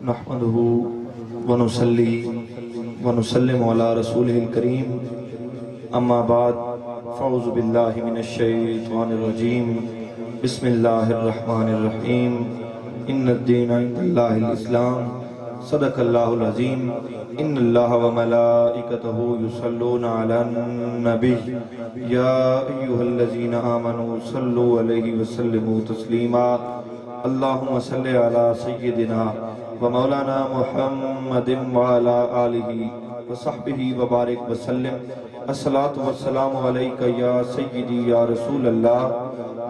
نحمده ونصلي ونسلم على رسوله الكريم اما بعد فاعوذ بالله من الشیطان الرجیم بسم اللہ الرحمن الرحیم ان الدین عند اللہ الاسلام صدق اللہ العظیم ان اللہ وملائکتہ یصلون علی النبی یا ایہا الذین آمنوا صلوا علیہ وسلموا تسلیما اللہم صلی علی سیدنا ومولانا محمد وعلی آلہ وصحبہ وبارک وسلم الصلاة والسلام علیکہ یا سیدی یا رسول اللہ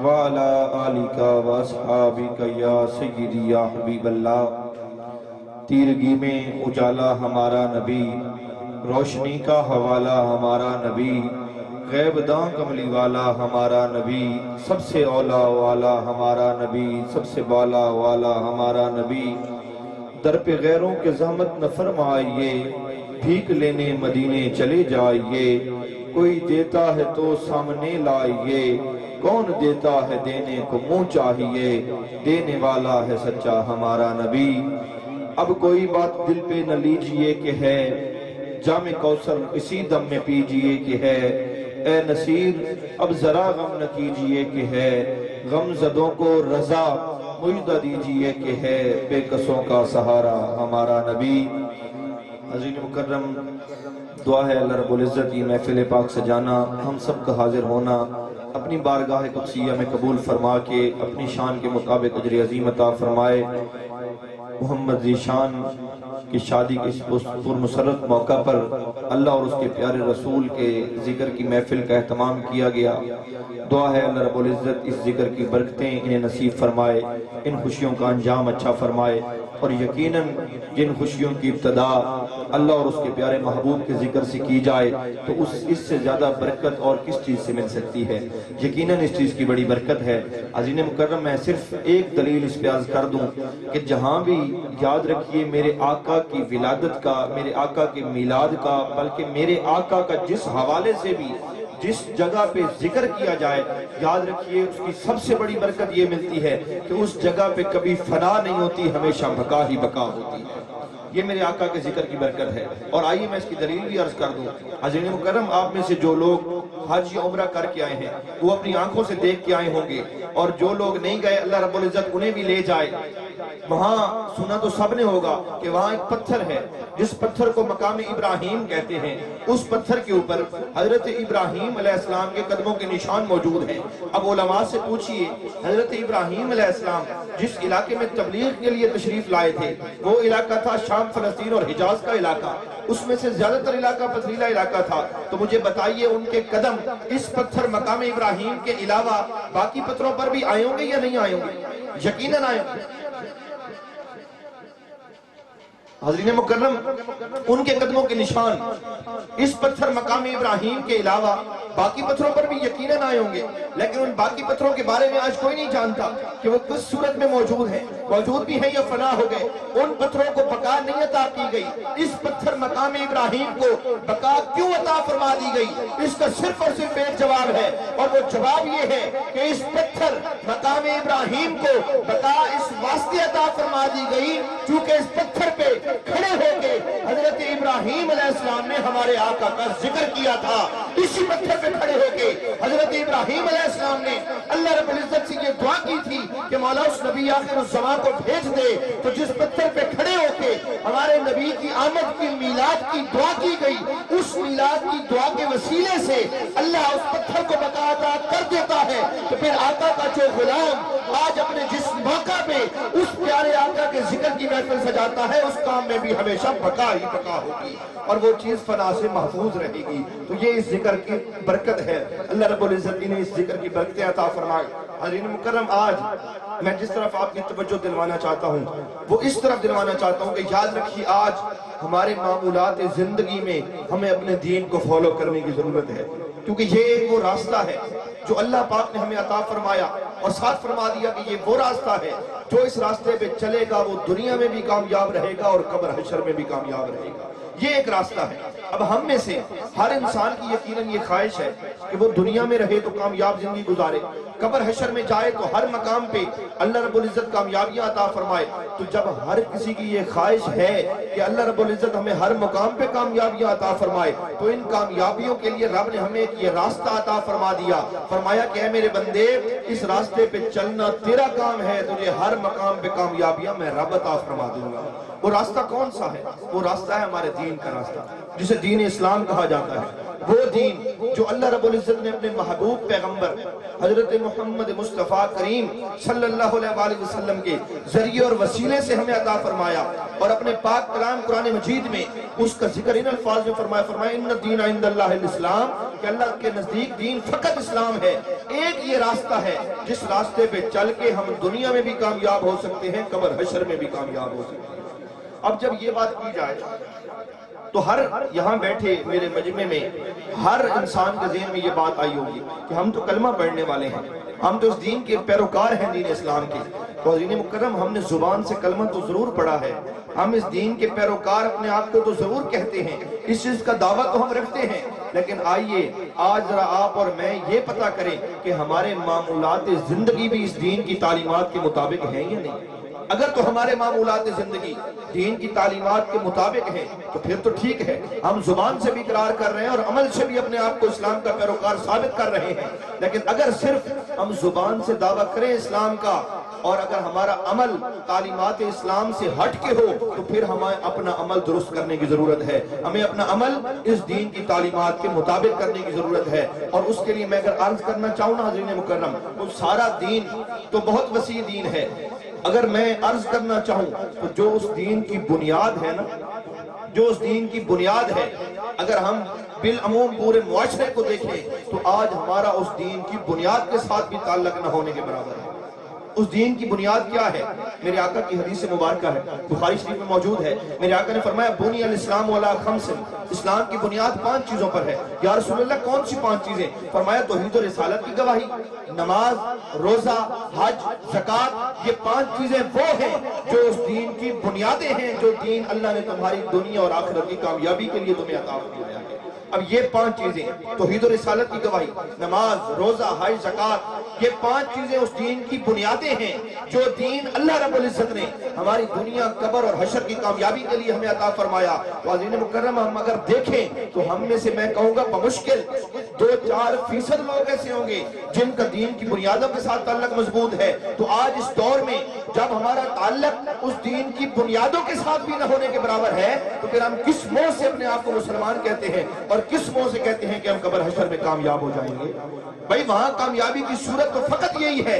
وعلی آلہ واصحابہ یا سیدی یا حبیب اللہ۔ تیرگی میں اجالا ہمارا نبی، روشنی کا حوالہ ہمارا نبی، غیب داں کملی والا ہمارا نبی، سب سے اولا والا ہمارا نبی، سب سے بالا والا ہمارا نبی۔ در پہ غیروں کے زحمت نہ فرمائیے، بھیک لینے مدینے چلے جائیے، کوئی دیتا ہے تو سامنے لائیے، کون دیتا ہے دینے کو منہ چاہیے، دینے والا ہے سچا ہمارا نبی۔ اب کوئی بات دل پہ نہ لیجئے کہ ہے، جام کوثر اسی دم میں پیجئے کہ ہے، اے نصیر اب ذرا غم نہ کیجئے کہ ہے، غم زدوں کو رضا مجدہ دیجئے کہ ہے، بے کسوں کا سہارا ہمارا نبی۔ عزیز مکرم، دعا ہے اللہ رب العزت یہ محفل پاک سجانا، ہم سب کا حاضر ہونا، اپنی بارگاہ قدسیہ میں قبول فرما کے اپنی شان کے مطابق اجر عظیم عطا فرمائے۔ محمد ذیشان کی شادی کے اس پرمسرت موقع پر اللہ اور اس کے پیارے رسول کے ذکر کی محفل کا اہتمام کیا گیا۔ دعا ہے اللہ رب العزت اس ذکر کی برکتیں انہیں نصیب فرمائے، ان خوشیوں کا انجام اچھا فرمائے، اور یقیناً جن خوشیوں کی ابتدا اللہ اور اس کے پیارے محبوب کے ذکر سے کی جائے تو اس سے زیادہ برکت اور کس چیز سے مل سکتی ہے؟ یقیناً اس چیز کی بڑی برکت ہے۔ عزیز مکرم، میں صرف ایک دلیل اس پہ عرض کر دوں کہ جہاں بھی یاد رکھیے میرے آقا کی ولادت کا، میرے آقا کے میلاد کا، بلکہ میرے آقا کا جس حوالے سے بھی جس جگہ پہ ذکر کیا جائے، یاد رکھیے اس کی سب سے بڑی برکت یہ ملتی ہے کہ اس جگہ پہ کبھی فنا نہیں ہوتی، ہمیشہ بقا ہی بقا ہوتی ہے۔ یہ میرے آقا کے ذکر کی برکت ہے۔ اور آئیے میں اس کی دلیل بھی عرض کر دوں۔ عزیز مکرم، آپ میں سے جو لوگ حج یا عمرہ کر کے آئے ہیں وہ اپنی آنکھوں سے دیکھ کے آئے ہوں گے، اور جو لوگ نہیں گئے اللہ رب العزت انہیں بھی لے جائے۔ وہاں سنا تو سب نے ہوگا کہ وہاں ایک پتھر ہے جس پتھر کو مقام ابراہیم کہتے ہیں۔ اس پتھر کے اوپر حضرت ابراہیم علیہ السلام کے قدموں کے نشان موجود ہیں۔ اب علماء سے پوچھئے، حضرت ابراہیم علیہ السلام جس علاقے میں تبلیغ کے لیے تشریف لائے تھے وہ علاقہ تھا شام، فلسطین اور حجاز کا علاقہ، اس میں سے زیادہ تر علاقہ پتھریلا علاقہ تھا۔ تو مجھے بتائیے ان کے قدم اس پتھر مقام ابراہیم کے علاوہ باقی پتھروں پر بھی آئے ہوں گے یا نہیں آئے ہوں گے؟ یقیناً آئے ہوں گے۔ حضرین مکرم، ان کے قدموں کے نشان اس پتھر مقام ابراہیم کے علاوہ باقی پتھروں پر بھی یقیناً آئے ہوں گے، لیکن ان باقی پتھروں کے بارے میں آج کوئی نہیں جانتا کہ وہ کس صورت میں موجود ہیں، موجود بھی ہیں یا فنا ہو گئے۔ ان پتھروں کو بقا نہیں عطا کی گئی، اس پتھر مقام ابراہیم کو بقا کیوں عطا فرما دی گئی؟ اس کا صرف اور صرف ایک جواب ہے، اور وہ جواب یہ ہے کہ اس پتھر مقام ابراہیم کو بقا اس واسطے عطا فرما دی گئی چونکہ اس پتھر پہ کھڑے ہو کے حضرت ابراہیم علیہ السلام نے ہمارے آقا کا ذکر کیا تھا۔ اسی پتھر پہ کھڑے ہو کے حضرت ابراہیم علیہ السلام نے اللہ رب العزت سے یہ دعا کی تھی کہ مولا اس نبی آخر الزمان کو بھیج دے۔ تو جس پتھر پہ کھڑے ہو کے ہمارے نبی کی آمد کی میلاد کی دعا کی گئی، اس میلاد کی دعا کے وسیلے سے اللہ اس پتھر کو بقا عطا کر دیتا ہے۔ تو پھر آقا کا جو غلام آج اپنے جس موقع پہ اس پیارے آقا کے ذکر کی محفل سجاتا ہے، اس کام میں بھی ہمیشہ بقا ہی بقا ہوگی اور وہ چیز فنا سے محفوظ رہے گی۔ تو یہ اس ذکر کی برکت ہے، اللہ رب العزت نے اس ذکر کی برکتیں عطا فرمائے۔ حضرین مکرم، آج میں جس طرف آپ کی توجہ دلوانا چاہتا ہوں وہ اس طرف دلوانا چاہتا ہوں کہ یاد رکھیے آج ہمارے معمولات زندگی میں ہمیں اپنے دین کو فالو کرنے کی ضرورت ہے، کیونکہ یہ وہ راستہ ہے جو اللہ پاک نے ہمیں عطا فرمایا، اور ساتھ فرما دیا کہ یہ وہ راستہ ہے جو اس راستے پہ چلے گا وہ دنیا میں بھی کامیاب رہے گا اور قبر حشر میں بھی کامیاب رہے گا۔ یہ ایک راستہ ہے۔ اب ہم میں سے ہر انسان کی یقیناً یہ خواہش ہے کہ وہ دنیا میں رہے تو کامیاب زندگی گزارے، قبر حشر میں جائے تو ہر مقام پہ اللہ رب العزت کامیابیاں عطا فرمائے۔ تو جب ہر کسی کی یہ خواہش ہے کہ اللہ رب العزت ہمیں ہر مقام پہ کامیابیاں عطا فرمائے، تو ان کامیابیوں کے لیے رب نے ہمیں یہ راستہ عطا فرما دیا، فرمایا کہ اے میرے بندے اس راستے پہ چلنا تیرا کام ہے، تجھے ہر مقام پہ کامیابیاں میں رب عطا فرما دوں گا۔ وہ راستہ کون سا ہے؟ وہ راستہ ہے ہمارے دین کا راستہ، جسے دین اسلام کہا جاتا ہے۔ وہ دین جو اللہ رب العزت نے اپنے محبوب پیغمبر حضرت محمد مصطفیٰ کریم صلی اللہ علیہ وآلہ وسلم کے ذریعے اور وسیلے سے ہمیں عطا فرمایا، اور اپنے پاک کلام قرآن مجید میں اس کا ذکر ان الفاظ میں فرمایا ان الدین عند اللہ الاسلام، کہ اللہ کے نزدیک دین فقط اسلام ہے۔ ایک یہ راستہ ہے جس راستے پہ چل کے ہم دنیا میں بھی کامیاب ہو سکتے ہیں، قبر حشر میں بھی کامیاب ہو سکتے ہیں۔ اب جب یہ بات کی جائے تو ہر یہاں بیٹھے میرے مجمع میں ہر انسان کے ذہن میں یہ بات آئی ہوگی کہ ہم تو کلمہ پڑھنے والے ہیں، ہم تو اس دین کے پیروکار ہیں، دین اسلام کے۔ تو حضرین مکرم، ہم نے زبان سے کلمہ تو ضرور پڑھا ہے، ہم اس دین کے پیروکار اپنے آپ کو تو ضرور کہتے ہیں، اس چیز کا دعویٰ تو ہم رکھتے ہیں، لیکن آئیے آج ذرا آپ اور میں یہ پتہ کریں کہ ہمارے معمولات زندگی بھی اس دین کی تعلیمات کے مطابق ہیں یا نہیں۔ اگر تو ہمارے معمولات زندگی دین کی تعلیمات کے مطابق ہیں تو پھر تو ٹھیک ہے، ہم زبان سے بھی اقرار کر رہے ہیں اور عمل سے بھی اپنے آپ کو اسلام کا پیروکار ثابت کر رہے ہیں، لیکن اگر صرف ہم زبان سے دعویٰ کریں اسلام کا اور اگر ہمارا عمل تعلیمات اسلام سے ہٹ کے ہو تو پھر ہمیں اپنا عمل درست کرنے کی ضرورت ہے، ہمیں اپنا عمل اس دین کی تعلیمات کے مطابق کرنے کی ضرورت ہے۔ اور اس کے لیے میں اگر عرض کرنا چاہوں نا حضرین مکرم، وہ سارا دین تو بہت وسیع دین ہے، اگر میں عرض کرنا چاہوں تو جو اس دین کی بنیاد ہے نا، جو اس دین کی بنیاد ہے، اگر ہم بالعموم پورے معاشرے کو دیکھیں تو آج ہمارا اس دین کی بنیاد کے ساتھ بھی تعلق نہ ہونے کے برابر ہے۔ اس دین کی بنیاد کیا ہے؟ میرے آقا کی حدیث مبارکہ ہے، بخاری شریف میں موجود ہے، میرے آقا نے فرمایا بنی الاسلام علی خمس، اسلام کی بنیاد 5 چیزوں پر ہے۔ یا رسول اللہ کون سی 5 چیزیں؟ فرمایا توحید و رسالت کی گواہی، نماز، روزہ، حج، زکوٰۃ، یہ 5 چیزیں وہ ہیں جو اس دین کی بنیادیں ہیں، جو دین اللہ نے تمہاری دنیا اور آخرت کی کامیابی کے لیے تمہیں عطا فرمایا ہے۔ اب یہ 5 چیزیں توحید و رسالت کی گواہی، نماز، روزہ، حج، زکوٰۃ، یہ 5 چیزیں اس دین کی بنیادیں ہیں جو دین اللہ رب العزت نے ہماری دنیا، قبر اور حشر کی کامیابی کے لیے ہمیں عطا فرمایا۔ عزیزان مکرم، ہم اگر دیکھیں تو ہم میں سے میں کہوں گا بمشکل 2-4% لوگ ایسے ہوں گے جن کا دین کی بنیادوں کے ساتھ تعلق مضبوط ہے۔ تو آج اس دور میں جب ہمارا تعلق اس دین کی بنیادوں کے ساتھ بھی نہ ہونے کے برابر ہے تو پھر ہم کس منہ سے اپنے آپ کو مسلمان کہتے ہیں اور کس منہ سے کہتے ہیں کہ ہم قبر حشر میں کامیاب ہو جائیں گے؟ بھائی وہاں کامیابی کی صورت تو فقط یہی ہے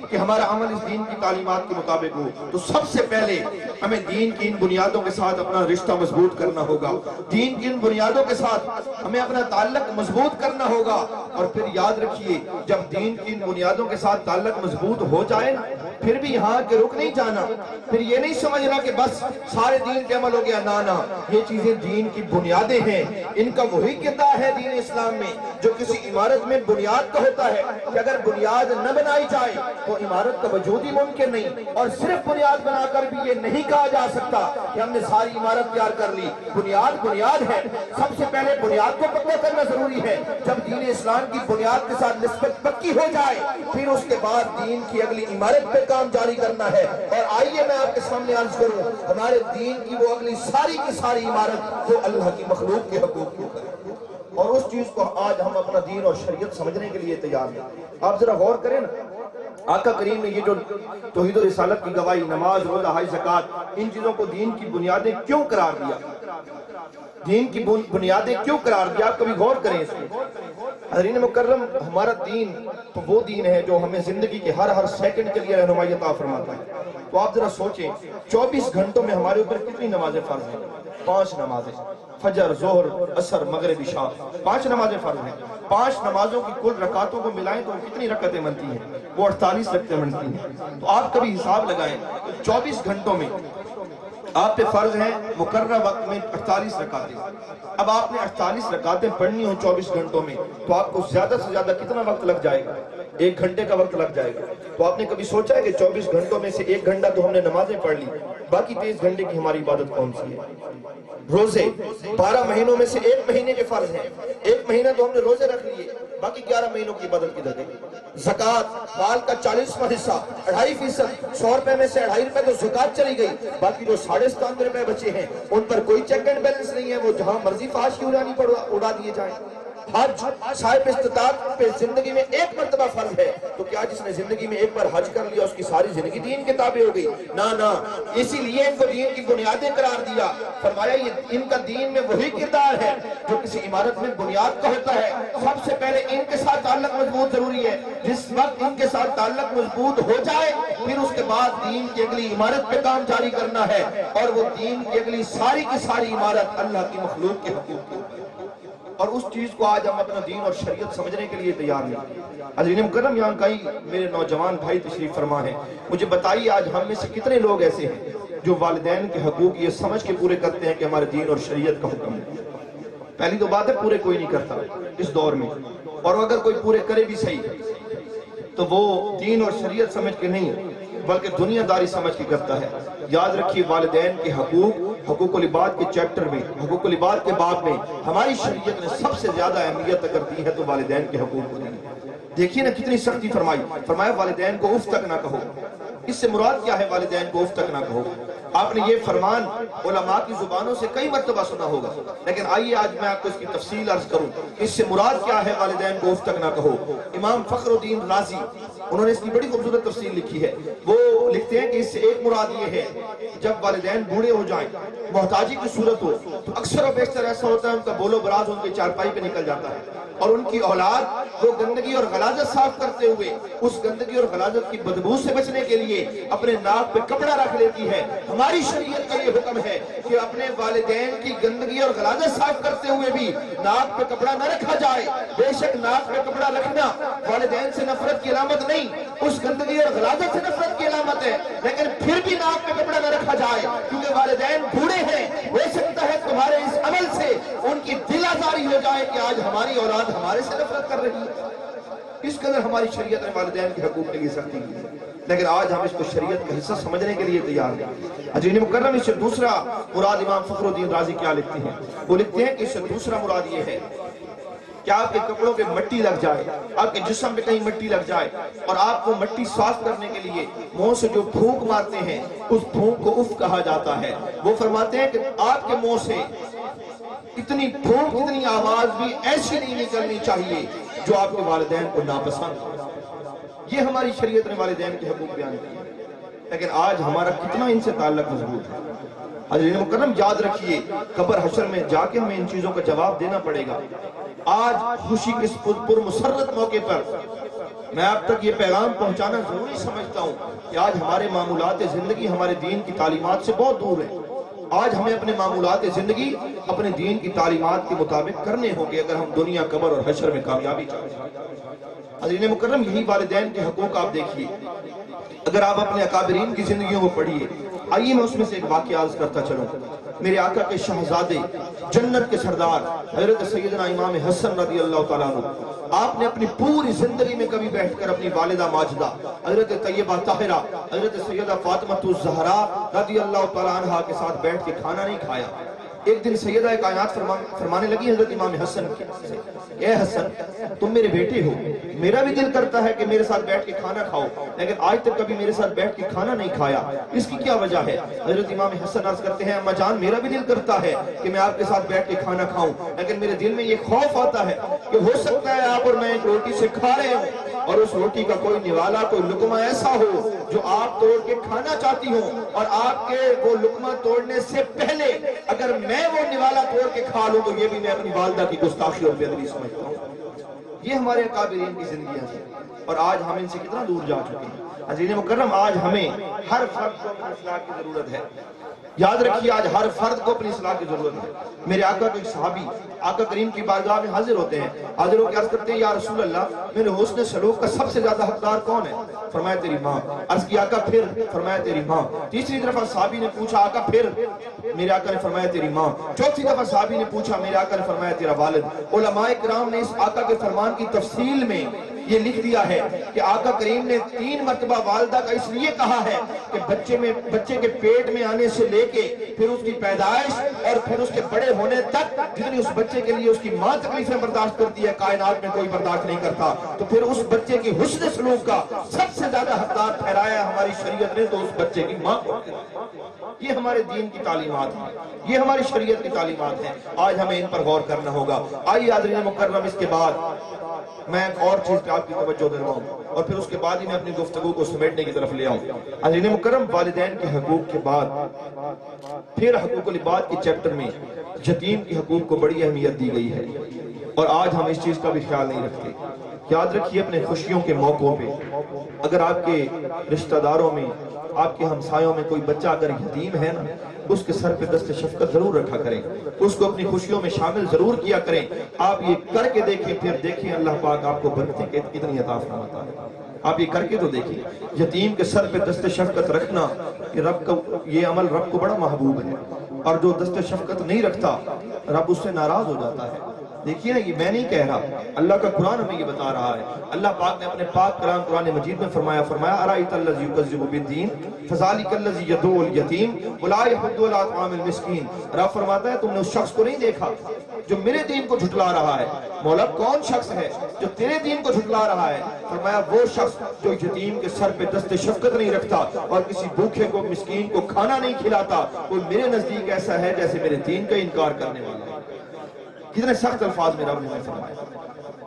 کہ ہمارا عمل اس دین کی تعلیمات کے مطابق ہو۔ تو سب سے پہلے ہمیں دین کی ان بنیادوں کے ساتھ اپنا رشتہ مضبوط کرنا ہوگا، دین کی ان بنیادوں کے ساتھ ہمیں اپنا تعلق مضبوط کرنا ہوگا۔ اور پھر یاد رکھیے، جب دین کی ان بنیادوں کے ساتھ تعلق مضبوط ہو جائے پھر بھی یہاں کے رک نہیں جانا، پھر یہ نہیں سمجھنا کہ بس سارے دین کے عمل ہو گیا، نہ، یہ چیزیں دین کی بنیادیں ہیں، ان کا وہی کردار ہے دین اسلام میں جو کسی عمارت میں بنیاد کا ہوتا ہے کہ اگر بنیاد نہ بنائی جائے تو عمارت کا وجود ہی ممکن نہیں، اور صرف بنیاد بنا کر بھی یہ نہیں کہا جا سکتا کہ ہم نے ساری عمارت تیار کر لی۔ بنیاد ہے، سب سے پہلے بنیاد کو پکا کرنا ضروری ہے۔ جب دین اسلام کی بنیاد کے ساتھ نسبت پکی ہو جائے پھر اس کے بعد دین کی اگلی عمارت پہ کام جاری کرنا ہے۔ اور آئیے میں آپ کے سامنے عرض کروں، ہمارے دین کی وہ اگلی ساری کی ساری عمارت جو اللہ کی مخلوق کے حقوق کو کرے، اور اس چیز کو آج ہم اپنا دین اور شریعت سمجھنے کے لیے تیار ہیں۔ آپ ذرا غور کریں نا، آقا کریم نے یہ جو توحید و رسالت کی گواہی، نماز، روزہ، حج، زکوٰۃ، ان چیزوں کو دین کی بنیادیں کیوں قرار دیا؟ دین کی بنیادیں کیوں قرار دیا؟ آپ کبھی غور کریں اس میں۔ حضرین مکرم، ہمارا دین تو وہ دین ہے جو ہمیں زندگی کے ہر سیکنڈ کے لیے رہنمائی عطا فرماتا ہے۔ تو آپ ذرا سوچیں، 24 گھنٹوں میں ہمارے اوپر کتنی نمازیں فرض ہیں؟ 5 نمازیں، فجر، ظہر، عصر، مغرب، عشاء، 5 نمازیں فرض ہیں۔ 5 نمازوں کی کل رکعتوں کو ملائیں تو کتنی رکعتیں بنتی ہیں؟ وہ 48 رکعتیں بنتی ہیں۔ تو آپ کبھی حساب لگائیں، 24 گھنٹوں میں آپ پہ فرض ہیں مقررہ وقت میں 48 رکعتیں۔ اب آپ نے 48 رکعتیں پڑھنی ہوں 24 گھنٹوں میں تو آپ کو زیادہ سے زیادہ کتنا وقت لگ جائے گا؟ 1 گھنٹے کا وقت لگ جائے گا۔ تو آپ نے کبھی سوچا ہے کہ 24 گھنٹوں میں سے 1 گھنٹہ تو ہم نے نمازیں پڑھ لی، باقی 23 گھنٹے کی ہماری عبادت کون سی ہے؟ روزے 12 مہینوں میں سے 1 مہینے کے فرض ہیں، 1 مہینہ تو ہم نے روزے رکھ لیے، باقی 11 مہینوں کی بدل کدھر گئی؟ زکوٰۃ مال کا 40واں حصہ 2.5%، 100 روپے میں سے 2.5 روپے تو زکوٰۃ چلی گئی، باقی جو 97.5 روپے بچے ہیں ان پر کوئی چیک اینڈ بیلنس نہیں ہے، وہ جہاں مرضی فحش کی اڑا دیے جائیں۔ حج صاحب استطاعت پہ زندگی میں ایک مرتبہ فرض ہے، تو کیا جس نے زندگی میں ایک بار حج کر لیا اس کی ساری زندگی دین کے تابع ہو گئی؟ نہ، اسی لیے ان کو دین کی بنیادیں قرار دیا، فرمایا یہ ان کا دین میں وہی کردار ہے جو کسی عمارت میں بنیاد کا ہوتا ہے۔ سب سے پہلے ان کے ساتھ تعلق مضبوط ضروری ہے، جس وقت ان کے ساتھ تعلق مضبوط ہو جائے پھر اس کے بعد دین کی اگلی عمارت پہ کام جاری کرنا ہے، اور وہ دین کی اگلی ساری کی ساری عمارت اللہ کی مخلوق کے حقوق کی، اور اس چیز کو آج ہم اپنا دین اور شریعت سمجھنے کے لیے تیار نہیں۔ حضرین مکرم، یہاں کئی میرے نوجوان بھائی تشریف فرما ہیں، مجھے بتائیے آج ہم میں سے کتنے لوگ ایسے ہیں جو والدین کے حقوق یہ سمجھ کے پورے کرتے ہیں کہ ہمارے دین اور شریعت کا حکم ہے؟ پہلی تو بات ہے پورے کوئی نہیں کرتا اس دور میں، اور اگر کوئی پورے کرے بھی صحیح تو وہ دین اور شریعت سمجھ کے نہیں بلکہ دنیا داری سمجھ کے کرتا ہے۔ یاد رکھیے والدین کے حقوق العباد کے چیپٹر میں، حقوق العباد کے باب میں ہماری شریعت نے سب سے زیادہ اہمیت اگر دی ہے تو والدین کے حقوق کو دی۔ دیکھیے نا کتنی سختی فرمایا والدین کو اف تک نہ کہو۔ اس سے مراد کیا ہے والدین کو اف تک نہ کہو؟ آپ نے یہ فرمان علماء کی زبانوں سے کئی مرتبہ سنا ہوگا، لیکن آئیے آج میں آپ کو اس کی تفصیل عرض کروں، اس سے مراد کیا ہے والدین کو اف تک نہ کہو۔ امام فخر الدین رازی انہوں نے اس کی بڑی خوبصورت تفصیل لکھی ہے، وہ لکھتے ہیں کہ اس سے ایک مراد یہ ہے جب والدین بوڑھے ہو جائیں، محتاجی کی صورت ہو تو اکثر و بیشتر ایسا ہوتا ہے ان کا بولو براز ان کے چارپائی پہ نکل جاتا ہے، اور ان کی اولاد وہ گندگی اور غلاظت صاف کرتے ہوئے اس گندگی اور غلاظت کی بدبو سے بچنے کے لیے اپنے ناک پہ کپڑا رکھ لیتی ہے۔ ہماری شریعت کا یہ حکم ہے کہ اپنے والدین کی گندگی اور غلاظت صاف کرتے ہوئے بھی ناک پہ کپڑا نہ رکھا جائے۔ بے شک ناک پہ کپڑا رکھنا والدین سے نفرت کی علامت نہیں، اس گندگی اور غلاظت سے نفرت کی علامت ہے، لیکن پھر بھی ناک پہ کپڑا نہ رکھا جائے کیونکہ والدین بوڑھے ہیں، ہو سکتا ہے تمہارے اس عمل سے ان کی دل آزاری ہو جائے کہ آج ہماری اولاد ہمارے سے نفرت کر رہی ہے۔ اس قدر ہماری شریعت نے والدین کے حقوق کے لیے سختی کی ہے، لیکن آج ہم اس کو شریعت کا حصہ سمجھنے کے لیے تیار ہیں۔ حضرین مکرم، اس سے دوسرا مراد امام فخر الدین رازی کیا لکھتے ہیں؟ وہ لکھتے ہیں کہ اس سے دوسرا مراد یہ ہے کہ آپ کے کپڑوں پہ مٹی لگ جائے، آپ کے جسم پہ کہیں مٹی لگ جائے اور آپ کو مٹی صاف کرنے کے لیے منہ سے جو پھونک مارتے ہیں اس پھونک کو اف کہا جاتا ہے۔ وہ فرماتے ہیں کہ آپ کے منہ سے اتنی پھونک اتنی آواز بھی ایسی نہیں نکلنی چاہیے جو آپ کے والدین کو ناپسند ہو۔ یہ ہماری شریعت نے والدین کے حقوق بیان کیے، لیکن آج ہمارا کتنا ان سے تعلق مضبوط ہے۔ حضرین مکرم، یاد رکھیے قبر حشر میں جا کے ہمیں ان چیزوں کا جواب دینا پڑے گا۔ آج خوشی کے اس پر مسرت موقع پر میں آپ تک یہ پیغام پہنچانا ضروری سمجھتا ہوں کہ آج ہمارے معمولات زندگی ہمارے دین کی تعلیمات سے بہت دور ہے۔ آج ہمیں اپنے معمولات زندگی اپنے دین کی تعلیمات کے مطابق کرنے ہوں گے اگر ہم دنیا قبر اور حشر میں کامیابی چاہتے ہیں۔ حضرین مکرم، یہی والدین کے حقوق آپ دیکھیے، اگر آپ اپنے اکابرین کی زندگیوں کو پڑھیے، آئیے میں اس میں سے ایک واقعہ عرض کرتا چلوں۔ میرے آقا کے شہزادے، جنت کے سردار حضرت سیدنا امام حسن رضی اللہ تعالیٰ عنہ، آپ نے اپنی پوری زندگی میں کبھی بیٹھ کر اپنی والدہ ماجدہ حضرت طیبہ طاہرہ حضرت سیدہ فاطمہ الزہرا رضی اللہ تعالیٰ عنہ کے ساتھ بیٹھ کے کھانا نہیں کھایا۔ ایک دن سیدہ کائنات فرمانے لگی حضرت امام حسن سے، اے حسن تم میرے بیٹے ہو، میرا بھی دل کرتا ہے کہ میرے ساتھ بیٹھ کے کھانا کھاؤ، لیکن آج تک کبھی میرے ساتھ بیٹھ کے کھانا نہیں کھایا، اس کی کیا وجہ ہے؟ حضرت امام حسن عرض کرتے ہیں، اماں جان میرا بھی دل کرتا ہے کہ میں آپ کے ساتھ بیٹھ کے کھانا کھاؤں، لیکن میرے دل میں یہ خوف آتا ہے کہ ہو سکتا ہے آپ اور میں ایک روٹی سے کھا رہے ہوں اور اس روٹی کا کوئی نوالا کوئی لقمہ ایسا ہو جو آپ توڑ کے کھانا چاہتی ہوں، اور آپ کے وہ لقمہ توڑنے سے پہلے اگر میں وہ نوالا توڑ کے کھا لوں تو یہ بھی میں اپنی والدہ کی گستاخی اور بے ادبی سمجھتا ہوں۔ یہ ہمارے اکابرین کی زندگیاں ہیں اور آج ہم ان سے کتنا دور جا چکے ہیں۔ حضرین مکرم، آج ہمیں ہر فرد کو اپنی اصلاح کی ضرورت ہے۔ یاد رکھیے آج ہر فرد کو اپنی اصلاح کی ضرورت ہے۔ میرے آقا کے ایک صحابی آقا کریم کی بارگاہ میں حاضر ہوتے ہیں، حاضر ہو کے عرض کرتے ہیں، یا رسول اللہ میرے حسن سلوک کا سب سے زیادہ حقدار کون ہے؟ فرمایا تیری ماں۔ عرض کی آقا پھر؟ فرمایا تیری ماں۔ تیسری دفعہ صحابی نے پوچھا آقا پھر؟ میرے آقا نے فرمایا تیری ماں۔ چوتھی دفعہ صحابی نے پوچھا، میرے آقا نے فرمایا تیرا والد۔ علماء کرام نے اس آقا کے فرمان کی تفصیل میں یہ لکھ دیا ہے کہ آقا کریم نے 3 مرتبہ والدہ کا اس لیے کہا ہے کہ بچے کے پیٹ میں آنے سے لے کے پھر اس کی پیدائش اور پھر اس کے بڑے ہونے تک جتنی اس بچے کے لیے اس کی ماں تکلیفیں برداشت کرتی ہے کائنات میں کوئی برداشت نہیں کرتا، تو پھر اس بچے کی حسن سلوک کا سب سے زیادہ حقدار ٹھہرایا ہماری شریعت نے تو اس بچے کی ماں کو۔ یہ ہمارے دین کی تعلیمات ہیں، یہ ہماری شریعت کی تعلیمات ہیں، آج ہمیں ان پر غور کرنا ہوگا۔ آئیے حاضرین مکرم، اس کے بعد میں ایک اور چیز پہ آپ کی توجہ دے رہا ہوں اور پھر اس کے بعد ہی میں اپنی گفتگو کو سمیٹنے کی طرف لے آؤں۔ حاضرین مکرم، والدین کے حقوق کے بعد پھر حقوق العباد کے چیپٹر میں یتیم کے حقوق کو بڑی اہمیت دی گئی ہے، اور آج ہم اس چیز کا بھی خیال نہیں رکھتے۔ یاد رکھیے اپنے خوشیوں کے موقعوں پہ اگر آپ کے رشتہ داروں میں، آپ کے ہمسایوں میں کوئی بچہ اگر یتیم ہے نا، اس کے سر پہ دست شفقت ضرور رکھا کریں، اس کو اپنی خوشیوں میں شامل ضرور کیا کریں۔ آپ یہ کر کے دیکھیں، پھر دیکھیں اللہ پاک آپ کو برکتیں کتنی عطا فرماتا ہے۔ آپ یہ کر کے تو دیکھیں، یتیم کے سر پہ دست شفقت رکھنا یہ عمل رب کو بڑا محبوب ہے، اور جو دست شفقت نہیں رکھتا رب اس سے ناراض ہو جاتا ہے۔ دیکھیے نا، یہ میں نہیں کہہ رہا، اللہ کا قرآن ہمیں یہ بتا رہا ہے۔ اللہ پاک نے اپنے پاک کلام قرآن مجید میں فرمایا ارائیت الذی یکذب بالدین فذلک الذی یدعو الیتیم ولا یحض علی طعام المسکین۔ رب فرماتا ہے تم نے اس شخص کو نہیں دیکھا جو میرے دین کو جھٹلا رہا ہے۔ مولا کون شخص ہے جو تیرے دین کو جھٹلا رہا ہے؟ فرمایا وہ شخص جو یتیم کے سر پہ دست شفقت نہیں رکھتا اور کسی بھوکے کو، مسکین کو کھانا نہیں کھلاتا، وہ میرے نزدیک ایسا ہے جیسے میرے دین کا انکار کرنے والا ہے۔ کتنے سخت الفاظ میں رب نے فرمایا،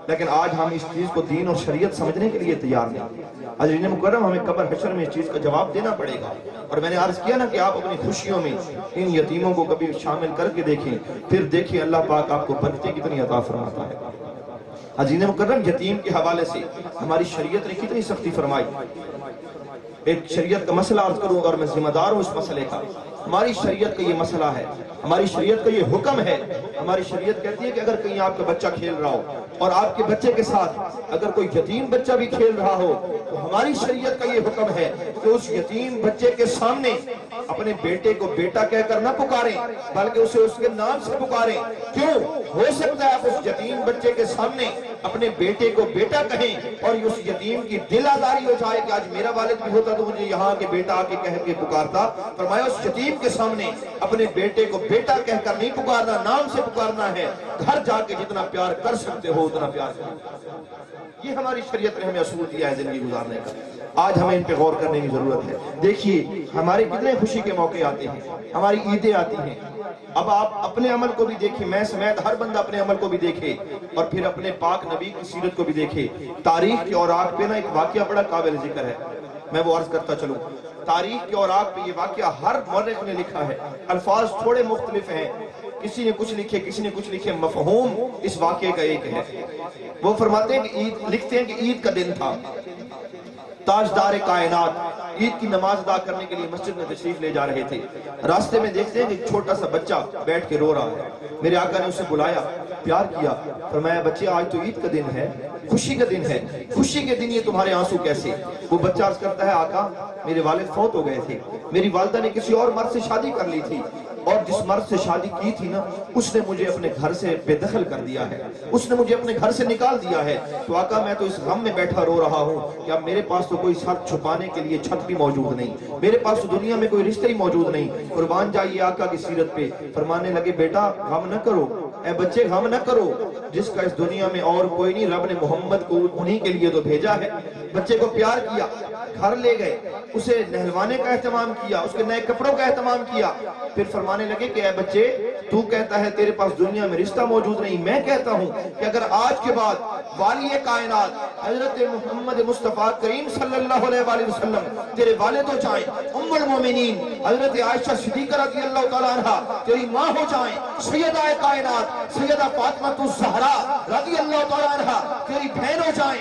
لیکن آج ہم اس چیز کو دین اور شریعت سمجھنے کے لیے تیار نہیں۔ حضرین مکرم، ہمیں قبر حشر میں اس چیز کا جواب دینا پڑے گا، اور میں نے عرض کیا نا کہ آپ اپنی خوشیوں میں ان یتیموں کو کبھی شامل کر کے دیکھیں، پھر دیکھیں اللہ پاک آپ کو برکتیں کتنی عطا فرماتا ہے۔ حضرین مکرم، یتیم کے حوالے سے ہماری شریعت نے کتنی سختی فرمائی۔ ایک شریعت کا مسئلہ عرض کروں اور میں ذمہ دار ہوں اس مسئلے کا۔ ہماری شریعت کا یہ مسئلہ ہے، ہماری شریعت کا یہ حکم ہے۔ ہماری شریعت کہتی ہے کہ اگر کہیں آپ کا بچہ کھیل رہا ہو اور آپ کے بچے کے ساتھ اگر کوئی یتیم بچہ بھی کھیل رہا ہو تو ہماری شریعت کا یہ حکم ہے کہ اس یتیم بچے کے سامنے اپنے بیٹے کو بیٹا کہہ کر نہ پکاریں، بلکہ اسے اس کے نام سے پکاریں۔ کیوں؟ ہو سکتا ہے آپ اس یتیم بچے کے سامنے اپنے بیٹے کو بیٹا کہیں اور اس یتیم کی دل آزاری ہو جائے کہ آج میرا والد بھی ہوتا تو مجھے یہاں کے بیٹا آ کے کہہ کے پکارتا۔ فرمایا اس یتیم کے سامنے اپنے بیٹے کو بیٹا کہہ کر نہیں پکارنا، نام سے پکارنا ہے۔ گھر جا کے جتنا پیار کر سکتے ہو اتنا پیار کرو۔ یہ ہماری شریعت نے ہمیں اصول دیا ہے زندگی گزارنے کا۔ آج ہمیں ان پہ غور کرنے کی ضرورت ہے۔ دیکھیے ہمارے کتنے خوشی کے موقع آتے ہیں، ہماری عیدیں آتی ہیں۔ اب آپ اپنے عمل کو بھی دیکھیں، میں سمیت ہر بندہ اپنے عمل کو بھی دیکھے اور پھر اپنے پاک نبی کی سیرت کو بھی دیکھے۔ تاریخ کے اوراق پہ نا ایک واقعہ بڑا قابل ذکر ہے، میں وہ عرض کرتا چلوں۔ تاریخ کے اوراق پہ یہ واقعہ ہر مورخ نے لکھا ہے، الفاظ تھوڑے مختلف ہیں، کسی نے کچھ لکھے کسی نے کچھ لکھے، مفہوم اس واقعے کا ایک ہے۔ وہ فرماتے ہیں کہ لکھتے ہیں کہ عید کا دن تھا، تاجدار کائنات عید کی نماز ادا کرنے کے لیے مسجد میں تشریف لے جا رہے تھے۔ راستے میں دیکھتے ہیں کہ ایک چھوٹا سا بچہ بیٹھ کے رو رہا ہے۔ میرے آقا نے اسے بلایا، پیار کیا، فرمایا بچے آج تو عید کا دن ہے، خوشی کا دن ہے، خوشی کے دن یہ تمہارے آنسو کیسے؟ وہ بچہ عرض کرتا ہے آقا میرے والد فوت ہو گئے تھے، میری والدہ نے کسی اور مرد سے شادی کر لی تھی، اور جس مرد سے شادی کی تھی نا اس نے مجھے اپنے گھر سے بے دخل کر دیا ہے، اس نے مجھے اپنے گھر سے نکال دیا ہے۔ تو آقا میں تو اس غم میں بیٹھا رو رہا ہوں کہ اب میرے پاس تو کوئی سر چھپانے کے لیے چھت بھی موجود نہیں، میرے پاس تو دنیا میں کوئی رشتہ ہی موجود نہیں۔ قربان جائیے آقا کی سیرت پہ، فرمانے لگے بیٹا غم نہ کرو، اے بچے غم نہ کرو، جس کا اس دنیا میں اور کوئی نہیں، رب نے محمد کو انہی کے لیے تو بھیجا ہے۔ بچے کو پیار کیا، گھر لے گئے، اسے نہلوانے کا اہتمام کیا، اس کے نئے کپڑوں کا اہتمام کیا۔ پھر فرمانے لگے کہ اے بچے تو کہتا ہے تیرے پاس دنیا میں رشتہ موجود نہیں، میں کہتا ہوں کہ اگر آج کے بعد والی کائنات حضرت محمد مصطفیٰ کریم صلی اللہ علیہ وآلہ وسلم تیرے والد ہو جائیں، ام المومنین حضرت عائشہ صدیقہ رضی اللہ تعالیٰ عنہ تیری ماں ہو جائیں، سیدہ کائنات سیدہ فاطمہ الزہرا رضی اللہ تعالیٰ عنہ تیری بہن ہو جائیں،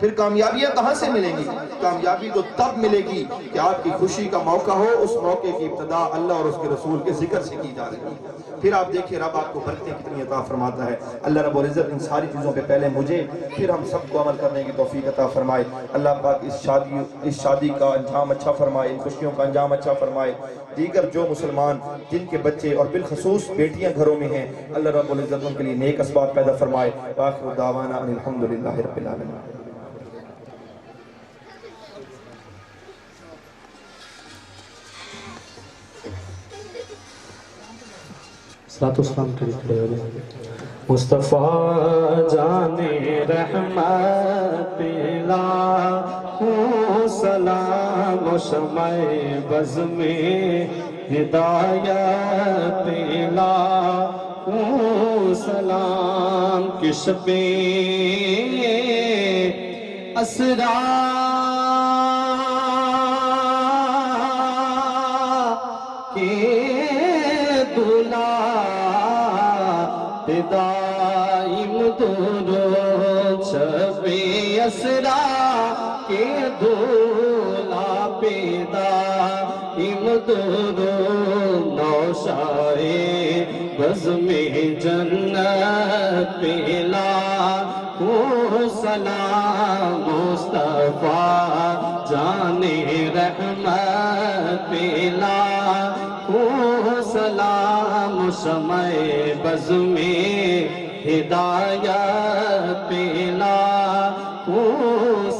پھر کامیابیاں کہاں سے ملیں گی؟ کامیابی تو تب ملے گی کہ آپ کی خوشی کا موقع ہو، اس موقع کی ابتدا اللہ اور اس کے رسول کے ذکر سے کی جا رہی ہے۔ پھر آپ دیکھیں رب آپ کو برکتیں کتنی عطا فرماتا ہے۔ اللہ رب العزت ان ساری چیزوں پہ پہلے مجھے پھر ہم سب کو عمل کرنے کی توفیق عطا فرمائے۔ اللہ پاک اس شادی کا انجام اچھا فرمائے، ان خوشیوں کا انجام اچھا فرمائے۔ دیگر جو مسلمان جن کے بچے اور بالخصوص بیٹیاں گھروں میں ہیں، اللہ رب العزت ان کے لیے نیک اسباب پیدا فرمائے۔ وآخر دعوانا ان الحمدللہ رب العالمین۔ صلاۃ والسلام کے لیے کھڑے ہو جائیں۔ مصطفیٰ جان رحمت لاکھوں سلام و شمع بز میں ہدایت لاکھوں سلام کش پہ اسرا کے دائم درود شب اسرا کے دولا پہ دائم درود نوشائے بزم جنت پہ لاکھوں سلام مصطفیٰ جان رحمت پہ لاکھوں سلام شمع بز میں ہدایت پہ لاکھوں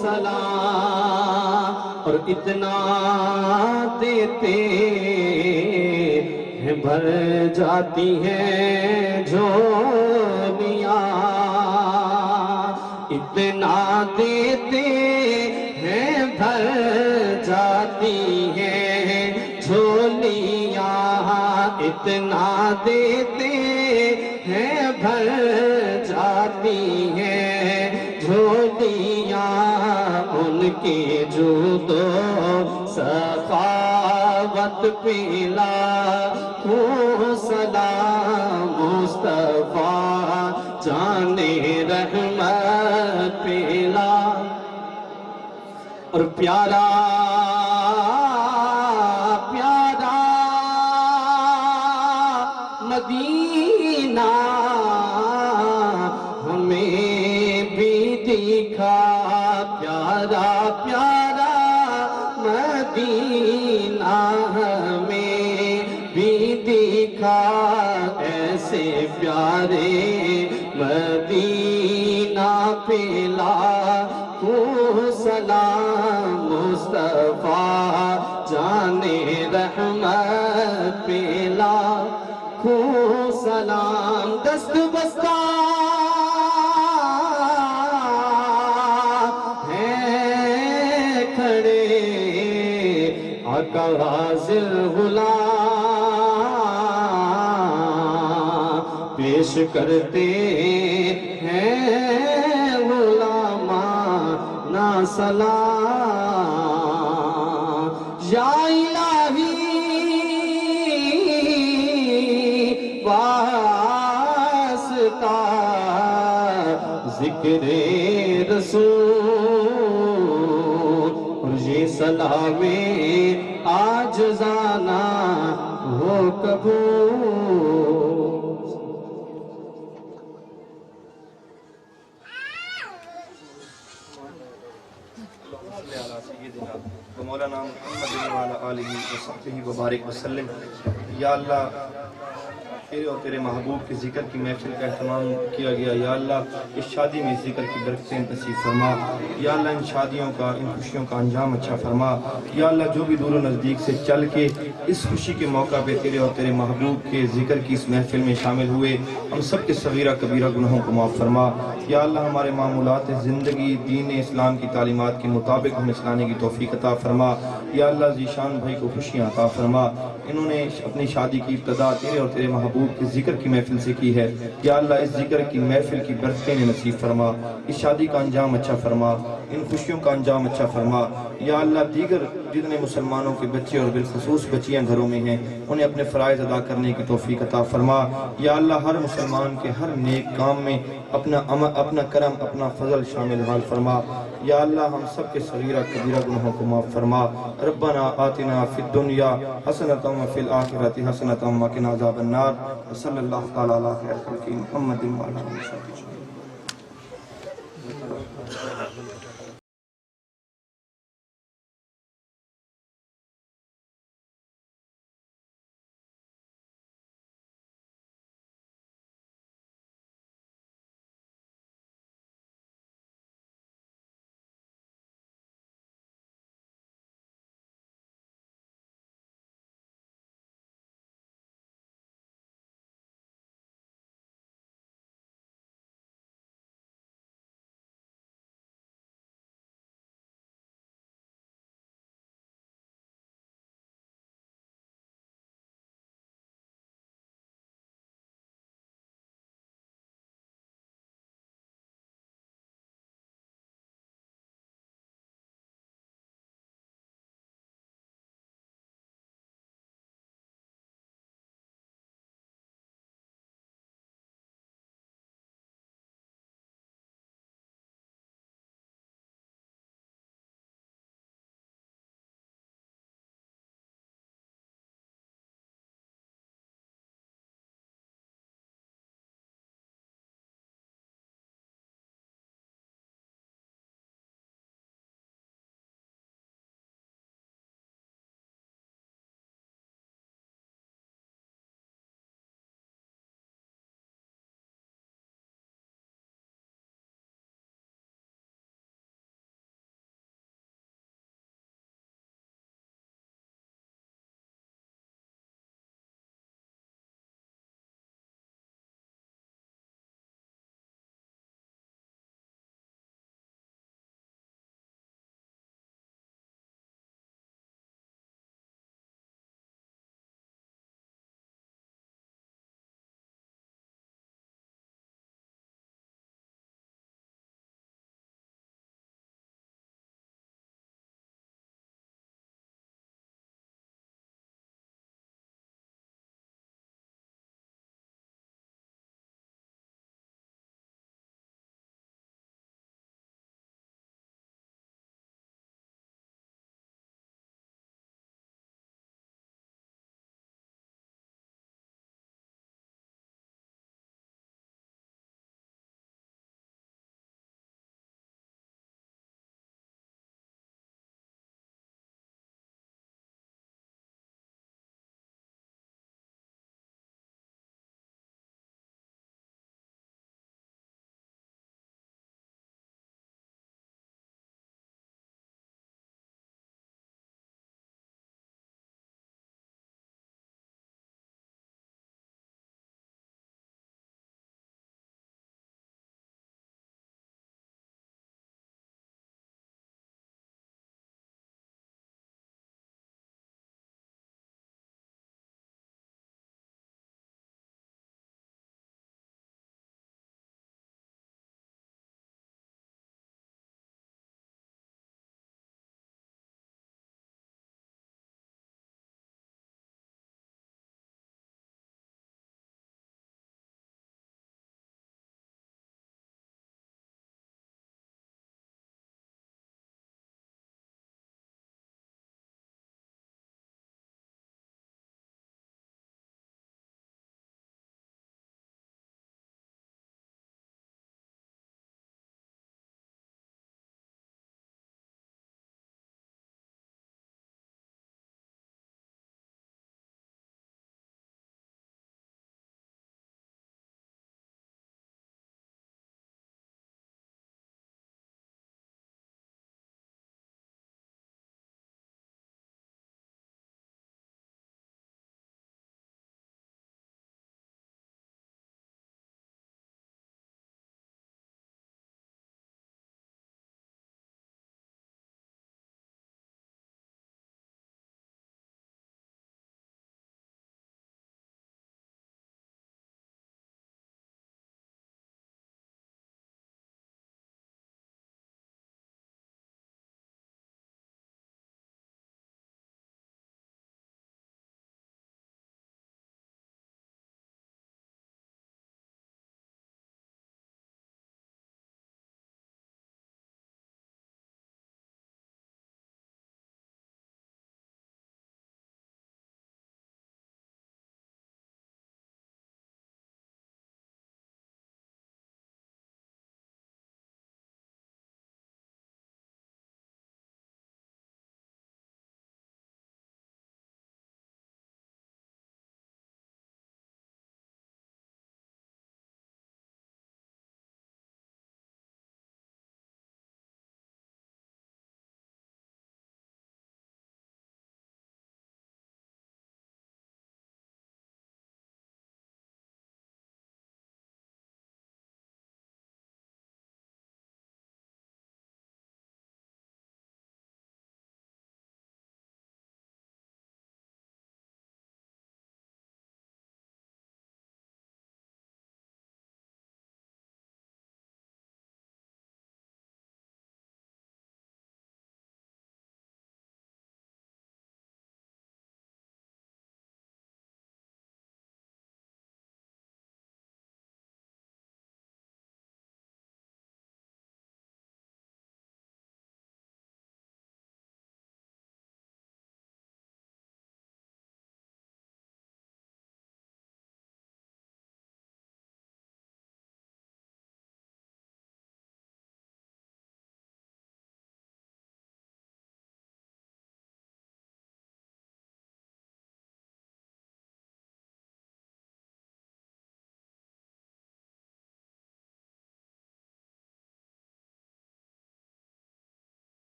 سلام۔ اور اتنا دیتے ہیں بھر جاتی ہیں جھولیاں، اتنا دیتے ہیں بھر جاتی ہیں جھولیاں، اتنا دیتے ہیں بھر جاتی ہیں جھولیاں، ان کے جود و سخاوت پہ لاکھوں سلام مصطفیٰ جان رحمت پہ لاکھوں۔ اور پیارا مدینہ ہمیں بھی دکھا، پیارا پیارا مدینہ ہمیں بھی دکھا، ایسے پیارے مدینہ پہ لاکھوں سلام مصطفیٰ جان رحمت پہ لاکھوں سلام۔ دست بستہ ہیں کھڑے آقا حاضر غلام، پیش کرتے ہیں غلامانہ سلام۔ یا الہی واسطہ ذکر رسول، اور یہ سلام عاجزانہ ہو قبول۔ مولانا محمد وعلی آلہ وصحبہ وبارک وسلم۔ یا اللہ تیرے اور تیرے محبوب کے ذکر کی محفل کا اہتمام کیا گیا، یا اللہ اس شادی میں ذکر کی برکتیں نصیب فرما، یا اللہ ان شادیوں کا ان خوشیوں کا انجام اچھا فرما، یا اللہ جو بھی دور و نزدیک سے چل کے اس خوشی کے موقع پہ تیرے اور تیرے محبوب کے ذکر کی اس محفل میں شامل ہوئے، ہم سب کے صغیرہ کبیرہ گناہوں کو معاف فرما، یا اللہ ہمارے معمولات زندگی دین اسلام کی تعلیمات کے مطابق ہمیں چلانے کی توفیق عطا فرما، یا اللہ ذیشان بھائی کو خوشیاں عطا فرما، انہوں نے اپنی شادی کی ابتدا تیرے اور تیرے محبوب کے ذکر کی محفل سے کی ہے، یا اللہ اس ذکر کی محفل کی برکتیں نصیب فرما، اس شادی کا انجام اچھا فرما، ان خوشیوں کا انجام اچھا فرما، یا اللہ دیگر جتنے مسلمانوں کے بچے اور بالخصوص بچیاں گھروں میں ہیں انہیں اپنے فرائض ادا کرنے کی توفیق عطا فرما۔ یا اللہ ہر مسلمان کے ہر نیک کام میں اپنا کرم اپنا فضل شامل حال فرما۔ یا اللہ ہم سب کے صغیرہ کبیرہ گناہوں کو معاف فرما۔ ربنا آتنا فی الدنیا حسنۃ وفی الآخرۃ حسنۃ وقنا عذاب النار۔ صلی اللہ تعالی علی خیر خلق محمد وعلی آلہ وصحبہ۔